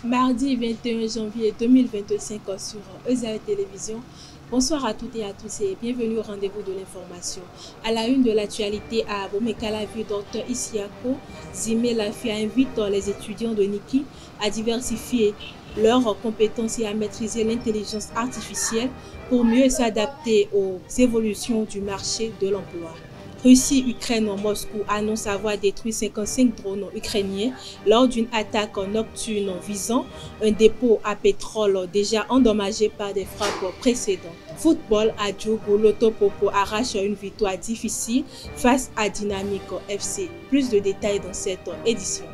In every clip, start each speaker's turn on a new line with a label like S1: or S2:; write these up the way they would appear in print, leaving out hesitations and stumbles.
S1: Mardi 21 janvier 2025 sur EZA Télévision. Bonsoir à toutes et à tous et bienvenue au rendez-vous de l'information. À la une de l'actualité à Abomey-Calavi, Dr Isiako Zimé Lafia invite les étudiants de Niki à diversifier leurs compétences et à maîtriser l'intelligence artificielle pour mieux s'adapter aux évolutions du marché de l'emploi. Russie, Ukraine, Moscou annonce avoir détruit 55 drones ukrainiens lors d'une attaque nocturne visant un dépôt à pétrole déjà endommagé par des frappes précédentes. Football à Djougou, Lotopopo arrache une victoire difficile face à Dynamique FC. Plus de détails dans cette édition.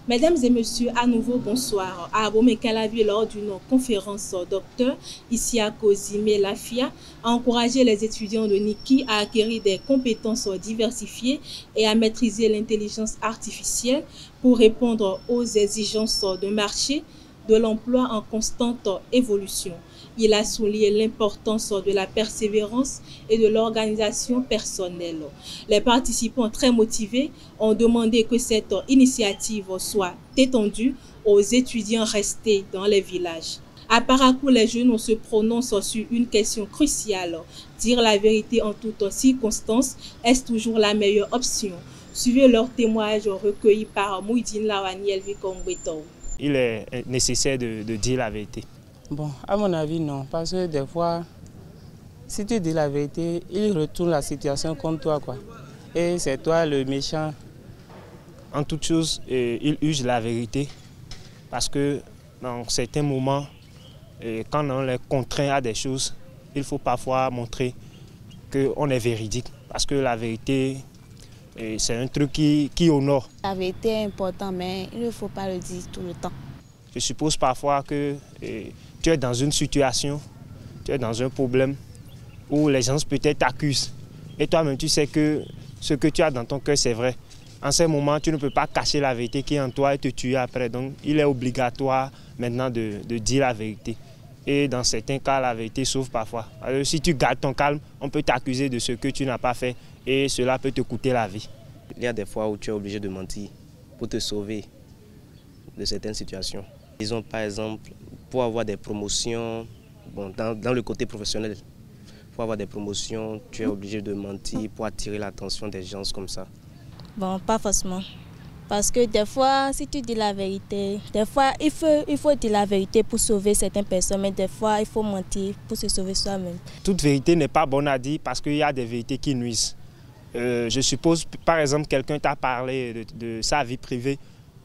S1: Mesdames et messieurs, à nouveau bonsoir. À Abomey-Calavi, lors d'une conférence, Dr Isiako Zimé Lafia a encouragé les étudiants de Niki à acquérir des compétences diversifiées et à maîtriser l'intelligence artificielle pour répondre aux exigences de marché de l'emploi en constante évolution. Il a souligné l'importance de la persévérance et de l'organisation personnelle. Les participants très motivés ont demandé que cette initiative soit étendue aux étudiants restés dans les villages. À Parakou, les jeunes se prononcent sur une question cruciale. Dire la vérité en toutes circonstances est toujours la meilleure option. Suivez leur témoignage recueilli par Mouidine Lawaniel Vikongbeto.
S2: Il est nécessaire de dire la vérité.
S3: Bon, à mon avis, non. Parce que des fois, si tu dis la vérité, il retourne la situation contre toi, quoi. Et c'est toi le méchant.
S2: En toute chose, il use la vérité. Parce que dans certains moments, quand on les contraint à des choses, il faut parfois montrer qu'on est véridique. Parce que la vérité, c'est un truc qui honore.
S4: La vérité est importante, mais il ne faut pas le dire tout le temps.
S2: Je suppose parfois que tu es dans une situation, tu es dans un problème où les gens peut-être t'accusent. Et toi-même, tu sais que ce que tu as dans ton cœur, c'est vrai. En ce moment, tu ne peux pas cacher la vérité qui est en toi et te tuer après. Donc, il est obligatoire maintenant de dire la vérité. Et dans certains cas, la vérité sauve parfois. Alors, si tu gardes ton calme, on peut t'accuser de ce que tu n'as pas fait et cela peut te coûter la vie.
S5: Il y a des fois où tu es obligé de mentir pour te sauver de certaines situations. Disons par exemple, pour avoir des promotions, bon, dans le côté professionnel, pour avoir des promotions, tu es obligé de mentir pour attirer l'attention des gens comme ça.
S4: Bon, pas forcément. Parce que des fois, si tu dis la vérité, des fois, il faut dire la vérité pour sauver certaines personnes, mais des fois, il faut mentir pour se sauver soi-même.
S2: Toute vérité n'est pas bonne à dire parce qu'il y a des vérités qui nuisent. Je suppose, par exemple, quelqu'un t'a parlé de sa vie privée,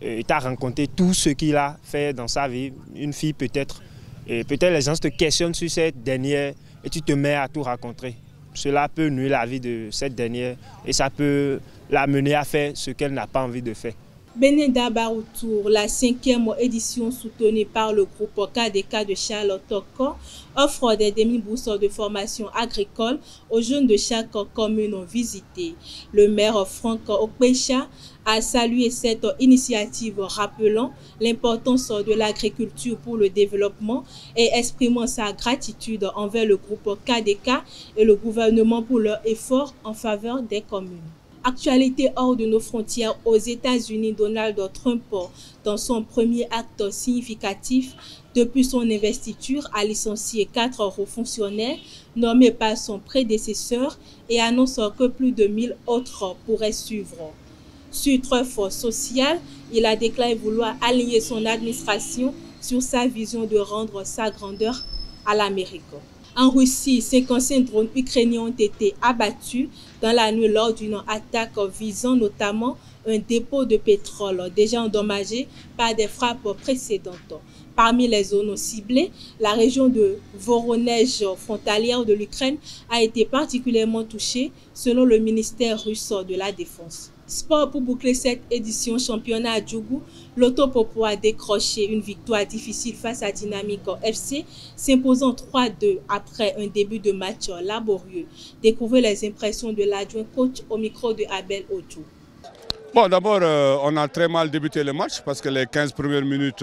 S2: il t'a rencontré tout ce qu'il a fait dans sa vie, une fille peut-être, et peut-être les gens te questionnent sur cette dernière et tu te mets à tout raconter. Cela peut nuire la vie de cette dernière et ça peut la mener à faire ce qu'elle n'a pas envie de faire.
S1: Benenda Baroutour, la 5e édition soutenue par le groupe KDK de Charles Toko, offre des demi-bourses de formation agricole aux jeunes de chaque commune visitée. Le maire Franck Okpecha a salué cette initiative rappelant l'importance de l'agriculture pour le développement et exprimant sa gratitude envers le groupe KDK et le gouvernement pour leur effort en faveur des communes. Actualité hors de nos frontières, aux États-Unis, Donald Trump, dans son premier acte significatif depuis son investiture, a licencié 4 hauts fonctionnaires nommés par son prédécesseur et annonce que plus de 1000 autres pourraient suivre. Sur truffe sociale, il a déclaré vouloir aligner son administration sur sa vision de rendre sa grandeur à l'Amérique. En Russie, 55 drones ukrainiens ont été abattus dans la nuit lors d'une attaque visant notamment un dépôt de pétrole déjà endommagé par des frappes précédentes. Parmi les zones ciblées, la région de Voronezh, frontalière de l'Ukraine, a été particulièrement touchée selon le ministère russe de la Défense. Sport pour boucler cette édition championnat à Djougou, l'Autopopo a décroché une victoire difficile face à Dynamico FC, s'imposant 3-2 après un début de match laborieux. Découvrez les impressions de l'adjoint coach au micro de Abel Ojo.
S6: Bon, d'abord, on a très mal débuté le match parce que les 15 premières minutes,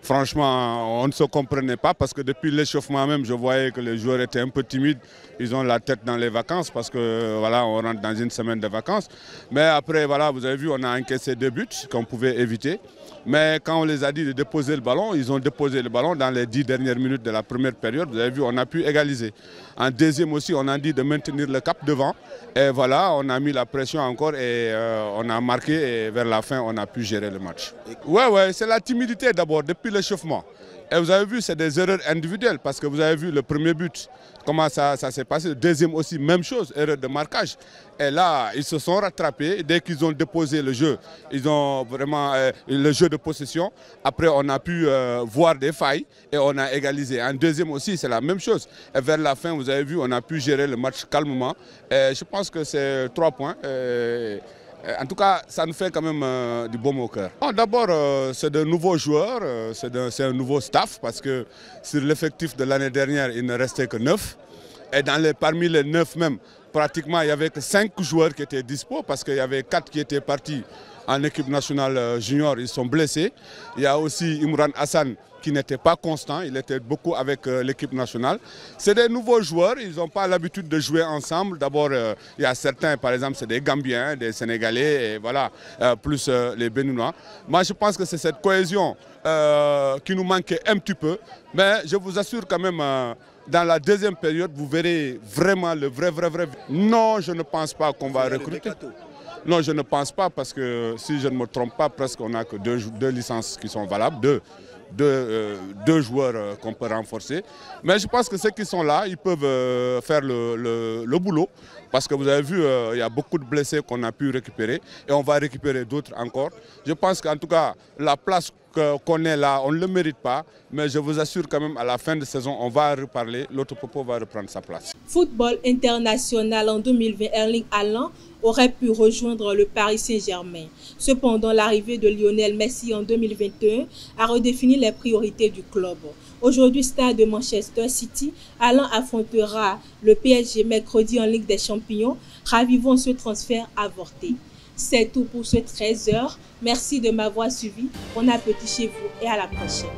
S6: franchement, on ne se comprenait pas parce que depuis l'échauffement même, je voyais que les joueurs étaient un peu timides. Ils ont la tête dans les vacances parce que voilà, on rentre dans une semaine de vacances. Mais après, voilà, vous avez vu, on a encaissé 2 buts qu'on pouvait éviter. Mais quand on les a dit de déposer le ballon, ils ont déposé le ballon dans les 10 dernières minutes de la première période. Vous avez vu, on a pu égaliser. En deuxième aussi, on a dit de maintenir le cap devant. Et voilà, on a mis la pression encore et on a marqué et vers la fin, on a pu gérer le match. Ouais, c'est la timidité d'abord, depuis l'échauffement. Et vous avez vu, c'est des erreurs individuelles parce que vous avez vu le premier but, comment ça s'est passé. Le deuxième aussi, même chose, erreur de marquage. Et là, ils se sont rattrapés. Dès qu'ils ont déposé le jeu, ils ont vraiment le jeu de possession. Après, on a pu voir des failles et on a égalisé. En deuxième aussi, c'est la même chose. Et vers la fin, vous avez vu, on a pu gérer le match calmement. Et je pense que c'est 3 points. En tout cas, ça nous fait quand même du baume au cœur. D'abord, c'est de nouveaux joueurs, c'est un nouveau staff parce que sur l'effectif de l'année dernière, il ne restait que 9. Et parmi les 9 même, pratiquement, il n'y avait que 5 joueurs qui étaient dispo parce qu'il y avait 4 qui étaient partis en équipe nationale junior, ils sont blessés. Il y a aussi Imran Hassan qui n'était pas constant, il était beaucoup avec l'équipe nationale. C'est des nouveaux joueurs, ils n'ont pas l'habitude de jouer ensemble. D'abord, il y a certains, par exemple, c'est des Gambiens, des Sénégalais, et voilà, plus les Béninois. Moi, je pense que c'est cette cohésion qui nous manquait un petit peu. Mais je vous assure quand même, dans la deuxième période, vous verrez vraiment le vrai. Non, je ne pense pas qu'on va recruter. Non, je ne pense pas parce que si je ne me trompe pas, presque on n'a que 2 licences qui sont valables, deux joueurs qu'on peut renforcer. Mais je pense que ceux qui sont là, ils peuvent faire le boulot. Parce que vous avez vu, il y a beaucoup de blessés qu'on a pu récupérer et on va récupérer d'autres encore. Je pense qu'en tout cas, la place qu'on est là, on ne le mérite pas. Mais je vous assure quand même, à la fin de saison, on va reparler. L'Autopopo va reprendre sa place.
S1: Football international en 2020, Erling Haaland aurait pu rejoindre le Paris Saint-Germain. Cependant, l'arrivée de Lionel Messi en 2021 a redéfini les priorités du club. Aujourd'hui, stade de Manchester City, Haaland affrontera le PSG mercredi en Ligue des Champions. Ravivons ce transfert avorté. C'est tout pour ce 13h. Merci de m'avoir suivi. Bon appétit chez vous et à la prochaine.